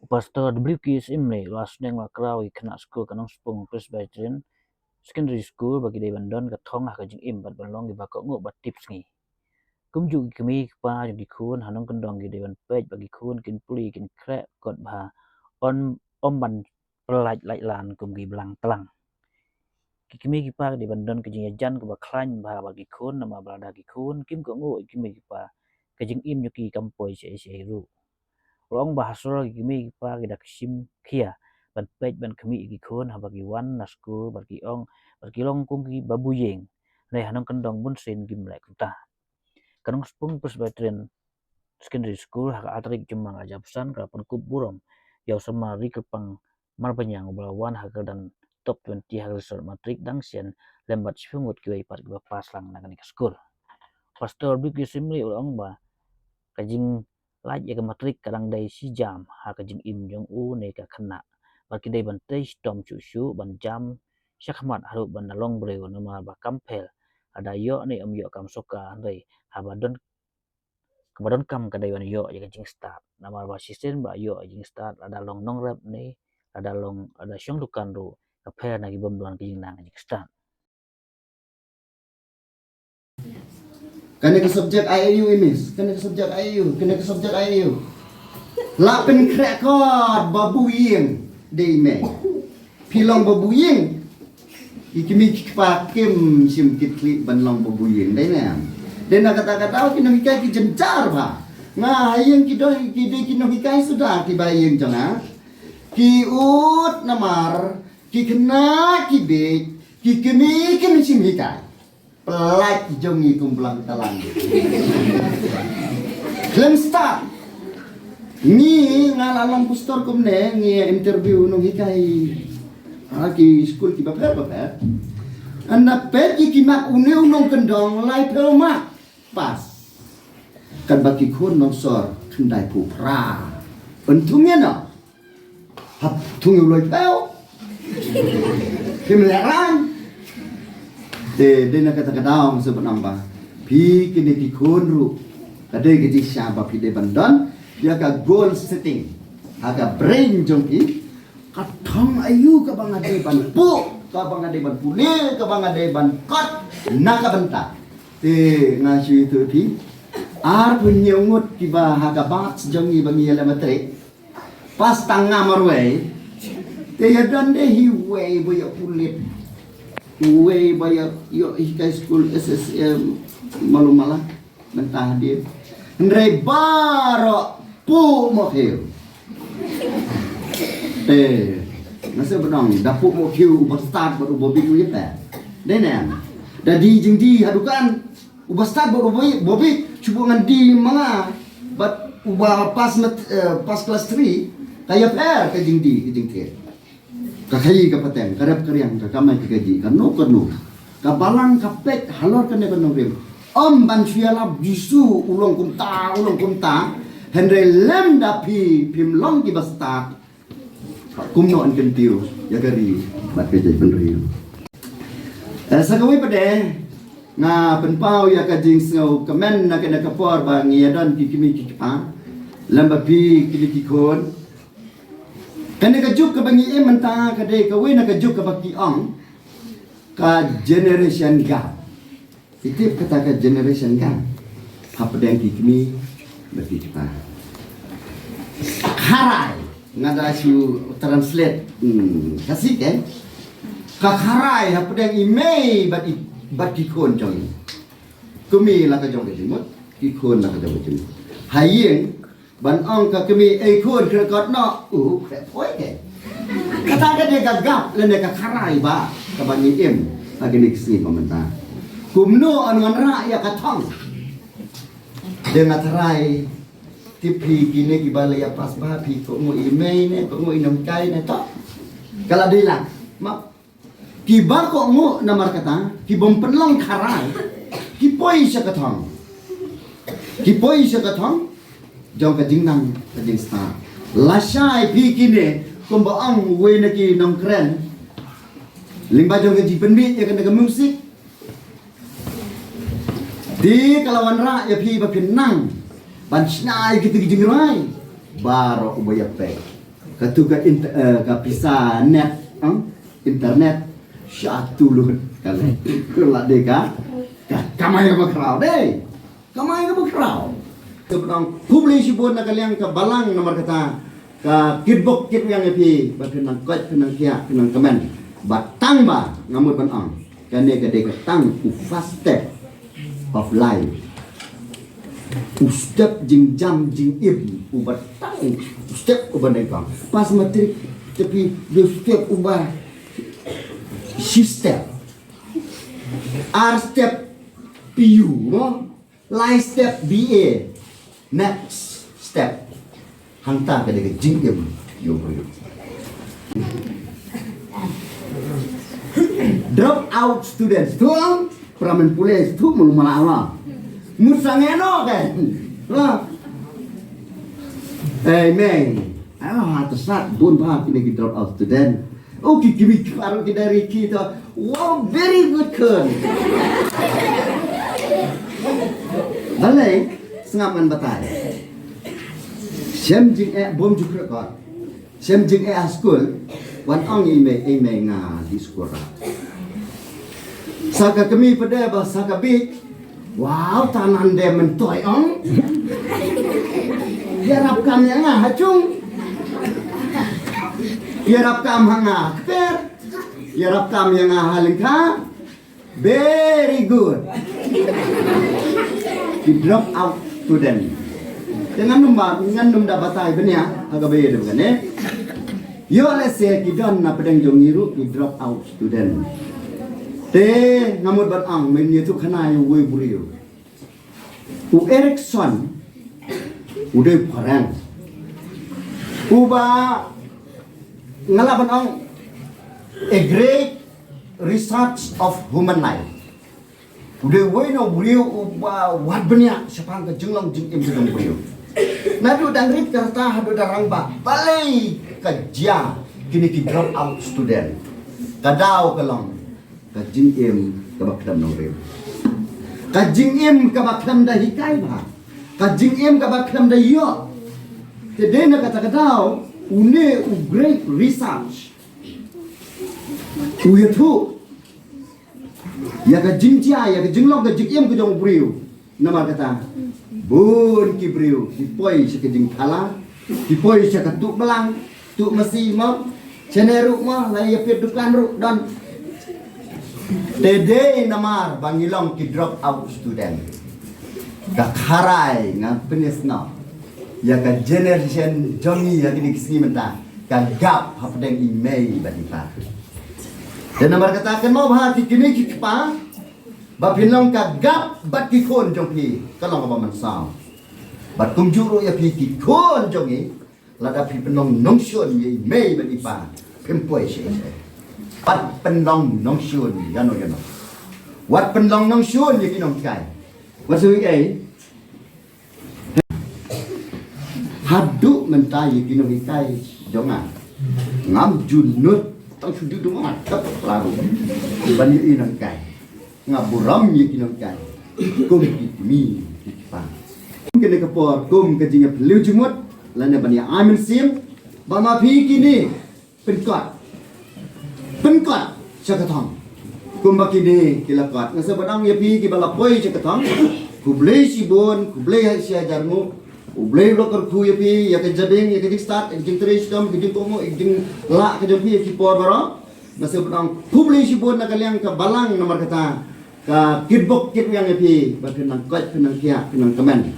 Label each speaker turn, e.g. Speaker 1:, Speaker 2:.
Speaker 1: Pastor WKS Imle last neng lakrawi kena school kanong Spung Presbyterian Secondary School bagi day bandon katong ka jing im bat balong gi bakok ngo bat tips ngi. Kum ju kemi pa ju di kun hanong kendong gi day ban page bagi kun kin puli kin krek kot ba on ban pelaj laj lan kum gi belang telang. Kimi ki pa di bandon ke jing jan ke baklan ba bagi kun nama balada gi kun kim ko ngo kimi ki pa ke jing im yuki kampoi se ru. Rong bahasol gimi pa gidak sim kia ban page ban kami gi kun ha bagi wan na school bagi ong bagi long kum gi babuyeng nei hanong kendong bun sen gim lai kuta kanong Spung Presbyterian Secondary School ha atrik jemang aja pesan ka pun kup burom yau sama ri kepang marbanyang belawan ha dan top 20 ha result matrik dang sian lembat sipungut ki pat gi pas lang na ke school pastor big simli ong ba kajing laj ya matrik kadang dai si jam ha kajing im jong u ne ka khana baki dai ban tei stom chu ban jam syakmat haru ban long breu nama ba kampel ada yo ne yo kam soka dai ha badon kebadon kam kadai ban yo ya kajing start nama ba sisen ba yo jing start ada long nong rap ne ada long ada syong dukan ru kapel na gi bom duan kajing nang jing start
Speaker 2: Kena ke subjek IAU ini, kena ke subjek IAU. Lapen krekod babuyeng dei pilong babuyeng. Ikimi pakem sim kitli banlong babuyeng dei na. Den kata-kata kinamika ki jencar ba. Nga hayeng kidoi kinamika sudah ki bayeng jana. Ki ut namar ki kena ki be ki kemi sim hikai. Pelaj jongi kumpulang talang. Klem start. Ni ngalalong pastor kumne ngi interview nung hikai. Aki school ki baper. Anda pet ki mak unong kendong lai pelma. Pas. Kan baki kun nong sor kendai pu pra. Untungnya no. Hap tungu loi pel. Kimlerang. De na kata-kata ang sebut nambah. Pi kini dikunru. Kadai gaji siapa pi de bandon. Dia ka goal setting. Aga brain jongki. Katong ayu ka bang ade ban pu. Ka bang ade ban pule. Ka bang ade ban kot. Na ka benta. De ngasu itu pi. Ar punyungut kiba haga bat jongi bangi ala matre. Pas tangga marway. De yadan de hiway boya pulit. Uwe bayar yo high school SSM malu-malah mentah dia ndre baro pu mo hiu nasa benang dapu mo hiu start baru bobi ku yeta denen dadi jing di hadukan uba start baru bobi cubungan di mga but uba pas kelas 3 kaya per ke jing ke kakai kapateng karep keriang kakamai kagaji kanu kabalang kapek halor kene kanong rim ban syala bisu ulong kumta henre lem dapi pimlong ki basta kumno an kentiu ya gari bat kejai penriu sagawi pade nga penpau ya kajing sngau kemen na kena kapor ba ngiadon kikimi kipa lamba pi kilikikon kena kajuk ke bangi mentah kadai kawe nak kajuk ke baki ong ka generation gap. Itu kata ka generation gap. Apa yang kikmi berarti kita. Karai ngada siu translate kasih kan. Ka karai apa yang imei bat kikon jong. Kumi lah ka jong jemut, kikon lah ka jong jemut. Hayeng ban ong ka kami kun krekot no krek poi ke kata ka de gagap le ne ka karai ba ka bani im agni kisi pamenta kumno anuan ra ya katong de ngatarai tipi kini ki balaya pas ba pi ko mo imei ne ko mo inom kai ne to kala dilang ma ki ba ko mo namar kata ki bom penlong karai ki poi sa katong jong kajing nang kajing sta lasai pi kine kumba ang we na ki nong kren limba jong kaji penbit ya kena musik di kalawan ra ya pi ba pinang ban snai gitu jing rai baro ubaya pe Katuka kapisa net internet syatu lut kali kelak deka kamay ka makraw deh kamay ka makraw sebelum publish pun nak kalian ke balang nomor kata ka kitbok kit yang epi bakenang kot kenang kia kenang kemen batang ba ngamut banang kane ka deka tang u fast step of life step jing jam jing im ubat tang step ubat deka pas matrik tapi dia step ubah she step R step PU no line step BA next step hangta ka deka jing im yo bro drop out students tu pramen pulis tu mulumala musangeno kan amen atasat bun pa kini drop out student okay kimi karo dari kita wow very good kun balai sengaman batai sem jing bom jukra ka sem jing school wan ong ime nga di sekolah saka kami pada bahasa kabik wow tanan de mentoy ong yarap kam yang hacung yarap kam hanga per yarap kam yang halingka very good di drop out student dengan numda batai benya agak beda bukan yo let's say kidon na pedang jongiru di drop out student te ngamut batang men itu khana yu we buriu u Erikson udah parang uba ngalaban ang a great research of human life udah we no buriu uba wat benya sepang ke jenglong jing im sedang buriu nadu dan rit karta hadu darang ba balai kerja kini ki drop out student kadau kelong kajing im kabakdam nongrim kajing im kabakdam dah hikai ba kajing im kabakdam dah yo tede na kata kadau une u great research uyatu ya kajing cia ya kajing long kajing im kujong briu nama kata bun ki briu ki poi si kajing khala ki poi si katuk belang tu mesti mau ceneruk mau lai yapit dukan ruk dan Dede namar bangilong ki drop out student. Ka kharai nga penis no. Ya ka generation jongi ya kini kisni menta. Ka gap hapdeng email badipa. Dan namar katakan mau bahati kini ki pa. Ba pinlong ka gap bat ki kon jongpi kalong ba man sao. Bat kum juro ya pi ki kon jongi lada pi penong nongsion ye email badipa. Pempoi she. Wat penlong nong syun yano wat penlong nong syun ye kinong kai wat sui ai hadu mentai ye kinong kai jonga ngam junut tang sudu du mat tap laru ban ye inong kai ngaburam ye kinong kai kum mi pa kene kapor kum kajinga liu jumut lana ban ye amin sim ba ma phi kini penkot penkot cakatong kumbaki ni kilakot ngasa badang ya pi ki balapoi cakatong kublei si bon kublei si ajarmu kublei lokor ku ya pi ya ke jading ya ke start ya ke tres dom ke komo jing la ke pi ki por baro ngasa badang kublei si bon nakaliang ka balang nomor kata ka kitbok kit yang ya pi bakenang kot penang kia penang kemen